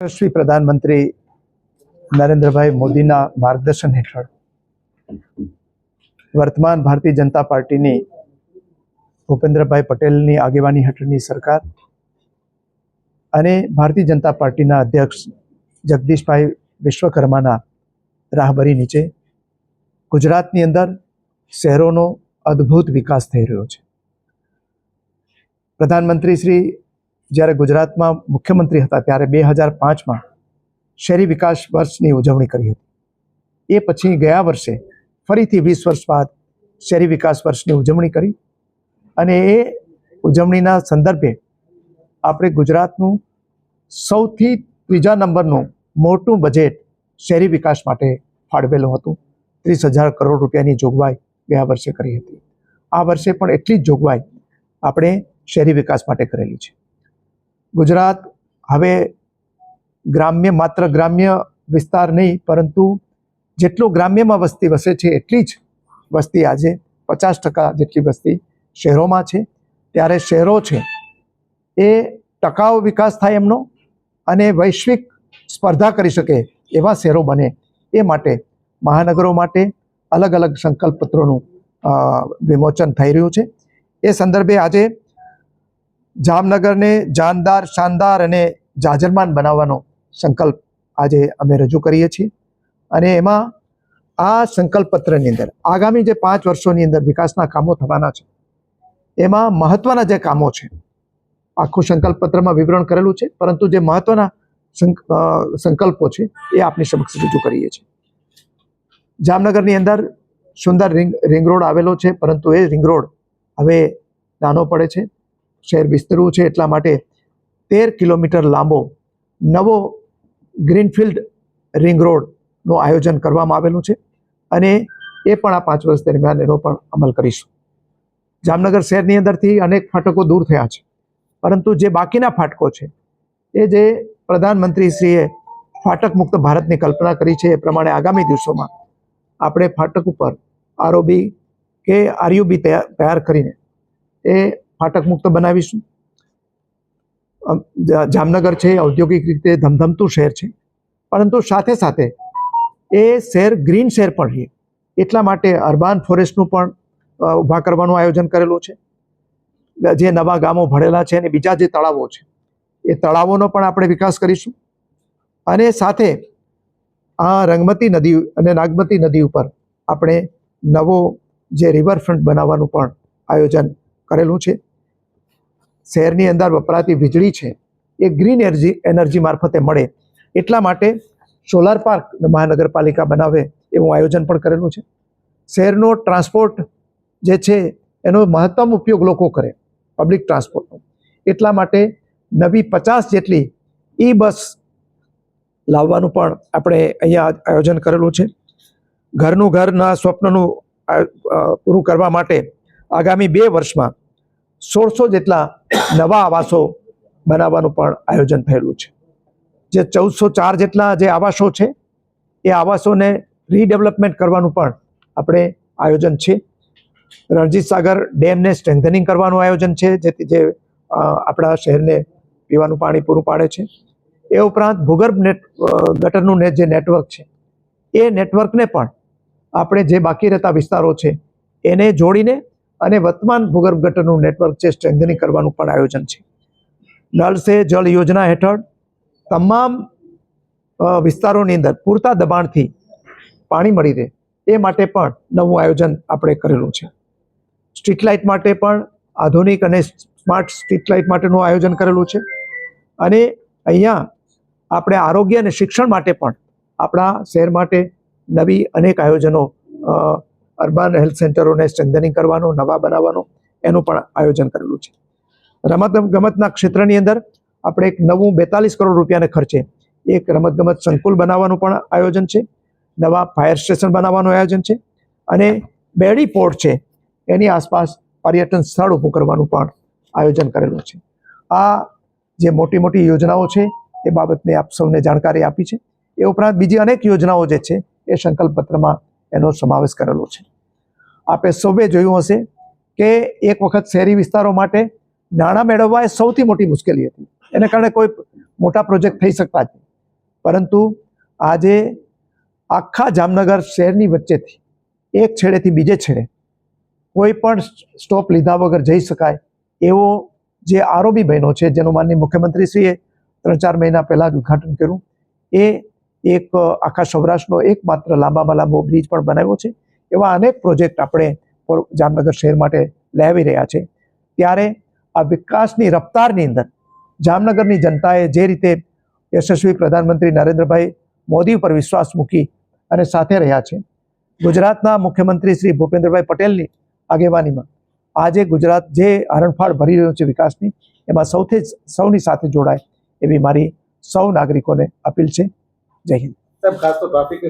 શ્રી પ્રધાનમંત્રી નરેન્દ્રભાઈ મોદીના માર્ગદર્શન હેઠળ વર્તમાન ભારતીય જનતા પાર્ટીની ભૂપેન્દ્રભાઈ પટેલની આગેવાની હેઠળની સરકાર અને ભારતીય જનતા પાર્ટીના અધ્યક્ષ જગદીશભાઈ વિશ્વકર્માના રાહબરી નીચે ગુજરાતની અંદર શહેરોનો અદ્ભુત વિકાસ થઈ રહ્યો છે. પ્રધાનમંત્રી શ્રી જ્યારે ગુજરાતમાં મુખ્યમંત્રી હતા ત્યારે 2005માં શહેરી વિકાસ વર્ષની ઉજવણી કરી હતી. એ પછી ગયા વર્ષે ફરીથી 20 વર્ષ બાદ શહેરી વિકાસ વર્ષની ઉજવણી કરી અને એ ઉજવણીના સંદર્ભે આપણે ગુજરાતનું સૌથી ત્રીજા નંબરનું મોટું બજેટ શહેરી વિકાસ માટે ફાળવેલું હતું. 30,000 કરોડ રૂપિયાની જોગવાઈ ગયા વર્ષે કરી હતી. આ વર્ષે પણ એટલી જ જોગવાઈ આપણે શહેરી વિકાસ માટે કરેલી છે. ગુજરાત હવે માત્ર ગ્રામ્ય વિસ્તાર નહીં, પરંતુ જેટલું ગ્રામ્યમાં વસ્તી વસે છે એટલી જ વસ્તી આજે 50% જેટલી વસ્તી શહેરોમાં છે. ત્યારે શહેરો છે એ ટકાઉ વિકાસ થાય એમનો અને વૈશ્વિક સ્પર્ધા કરી શકે એવા શહેરો બને એ માટે મહાનગરો માટે અલગ અલગ સંકલ્પ પત્રોનું વિમોચન થઈ રહ્યું છે. એ સંદર્ભે આજે જામનગરને જાનદાર, શાનદાર અને જાજરમાન બનાવવાનો સંકલ્પ આજે અમે રજૂ કરીએ છીએ. અને એમાં આ સંકલ્પ પત્રની અંદર આગામી જે 5 વર્ષોની અંદર વિકાસના કામો થવાના છે એમાં મહત્વના જે કામો છે આખું સંકલ્પ પત્રમાં વિવરણ કરેલું છે, પરંતુ જે મહત્વના સંકલ્પો છે એ આપની સમક્ષ રજૂ કરીએ છીએ. જામનગરની અંદર સુંદર રિંગ રોડ આવેલો છે, પરંતુ એ રિંગ રોડ હવે નાનો પડે છે. શહેર વિસ્તરવું છે એટલા માટે 13 કિલોમીટર લાંબો નવો ગ્રીનફિલ્ડ રિંગ રોડનું આયોજન કરવામાં આવેલું છે અને એ પણ આ 5 વર્ષ દરમિયાન એનો પણ અમલ કરીશું. જામનગર શહેરની અંદરથી અનેક ફાટકો દૂર થયા છે, પરંતુ જે બાકીના ફાટકો છે એ જે પ્રધાનમંત્રીશ્રીએ ફાટક મુક્ત ભારતની કલ્પના કરી છે એ પ્રમાણે આગામી દિવસોમાં આપણે ફાટક ઉપર આરઓબી કે આરયુબી તૈયાર કરીને એ ફાટક મુક્ત બનાવીશું. જામનગર છે ઔદ્યોગિક રીતે ધમધમતું શહેર છે, પરંતુ સાથે સાથે એ શહેર ગ્રીન શહેર પણ રહે એટલા માટે અર્બન ફોરેસ્ટનું પણ ઊભા કરવાનું આયોજન કરેલું છે. જે નવા ગામો ભળેલા છે અને બીજા જે તળાવો છે એ તળાવોનો પણ આપણે વિકાસ કરીશું. અને સાથે આ રંગમતી નદી અને નાગમતી નદી ઉપર આપણે નવો જે રિવરફ્રન્ટ બનાવવાનું પણ આયોજન કરેલું છે. શહેરની અંદર વપરાતી વીજળી છે એ ગ્રીન એનર્જી મારફતે મળે એટલા માટે સોલાર પાર્ક મહાનગરપાલિકા બનાવે એવું આયોજન પણ કરેલું છે. શહેરનો ટ્રાન્સપોર્ટ જે છે એનો મહત્તમ ઉપયોગ લોકો કરે પબ્લિક ટ્રાન્સપોર્ટનો, એટલા માટે નવી 50 જેટલી ઈ બસ લાવવાનું પણ આપણે અહીંયા આયોજન કરેલું છે. ઘરનું ઘરના સ્વપ્નનું પૂરું કરવા માટે આગામી 2 વર્ષમાં 1600 જેટલા નવા આવાસો બનાવવાનું પણ આયોજન થયેલું છે. જે 1404 જેટલા જે આવાસો છે એ આવાસોને રીડેવલપમેન્ટ કરવાનું પણ આપણે આયોજન છે. રણજીત સાગર ડેમને સ્ટ્રેન્થનિંગ કરવાનું આયોજન છે, જેથી જે આપણા શહેરને પીવાનું પાણી પૂરું પાડે છે. એ ઉપરાંત ભૂગર્ભ ગટરનું જે નેટવર્ક છે એ નેટવર્કને પણ આપણે જે બાકી રહેતા વિસ્તારો છે એને જોડીને અને વર્તમાન ભૂગર્ભ ગટરનું નેટવર્ક છે સ્ટ્રેન્થનિંગ કરવાનું પણ આયોજન છે. નળ સે જળ યોજના હેઠળ તમામ વિસ્તારોની અંદર પૂરતા દબાણથી પાણી મળી રહે એ માટે પણ નવું આયોજન આપણે કરેલું છે. સ્ટ્રીટ લાઇટ માટે પણ આધુનિક અને સ્માર્ટ સ્ટ્રીટ લાઇટ માટેનું આયોજન કરેલું છે. અને અહીંયા આપણે આરોગ્ય અને શિક્ષણ માટે પણ આપણા શહેર માટે નવી અનેક આયોજનો અર્બન હેલ્થ સેન્ટરોને સ્ટ્રેન્થનિંગ કરવાનો, નવા બનાવવાનો એનું પણ આયોજન કરેલું છે. રમતગમતના ક્ષેત્રની અંદર આપણે એક નવું 42 કરોડ રૂપિયાને ખર્ચે એક રમતગમત સંકુલ બનાવવાનું પણ આયોજન છે. નવા ફાયર સ્ટેશન બનાવવાનું આયોજન છે અને બેડી પોર્ટ છે એની આસપાસ પર્યટન સ્થળ ઊભું કરવાનું પણ આયોજન કરેલું છે. આ જે મોટી મોટી યોજનાઓ છે એ બાબતને આપ સૌને જાણકારી આપી છે. એ ઉપરાંત બીજી અનેક યોજનાઓ જે છે એ સંકલ્પ પત્રમાં એનો સમાવેશ કરેલો છે. આપે સૌએ જોયું હશે કે એક વખત શહેરી વિસ્તારો માટે નાણાં મેળવવા એ સૌથી મોટી મુશ્કેલી હતી. એને કારણે કોઈ મોટા પ્રોજેક્ટ થઈ શકતા જ નહીં. પરંતુ આજે આખા જામનગર શહેરની વચ્ચેથી એક છેડેથી બીજે છેડે કોઈ પણ સ્ટોપ લીધા વગર જઈ શકાય એવો જે આરઓબી બન્યો છે, જેનું માનનીય મુખ્યમંત્રીશ્રીએ 3-4 મહિના પહેલાં જ ઉદ્ઘાટન કર્યું, એ એક આખા સૌરાષ્ટ્રનો એકમાત્ર લાંબામાં લાંબો બ્રિજ પણ બનાવ્યો છે. એવા અનેક પ્રોજેક્ટ આપણે જામનગર શહેર માટે લાવી રહ્યા છે. ત્યારે આ વિકાસની રફતારની અંદર જામનગરની જનતાએ જે રીતે યશસ્વી પ્રધાનમંત્રી નરેન્દ્રભાઈ મોદી ઉપર વિશ્વાસ મૂકી અને સાથે રહ્યા છે, ગુજરાતના મુખ્યમંત્રી શ્રી ભૂપેન્દ્રભાઈ પટેલની આગેવાનીમાં આજે ગુજરાત જે હરણફાળ ભરી રહ્યું છે વિકાસની, એમાં સૌની સાથે જોડાય એવી મારી સૌ નાગરિકોને અપીલ છે. જય હિન્દ. સાહેબ, ખાસ તો ટ્રાફિક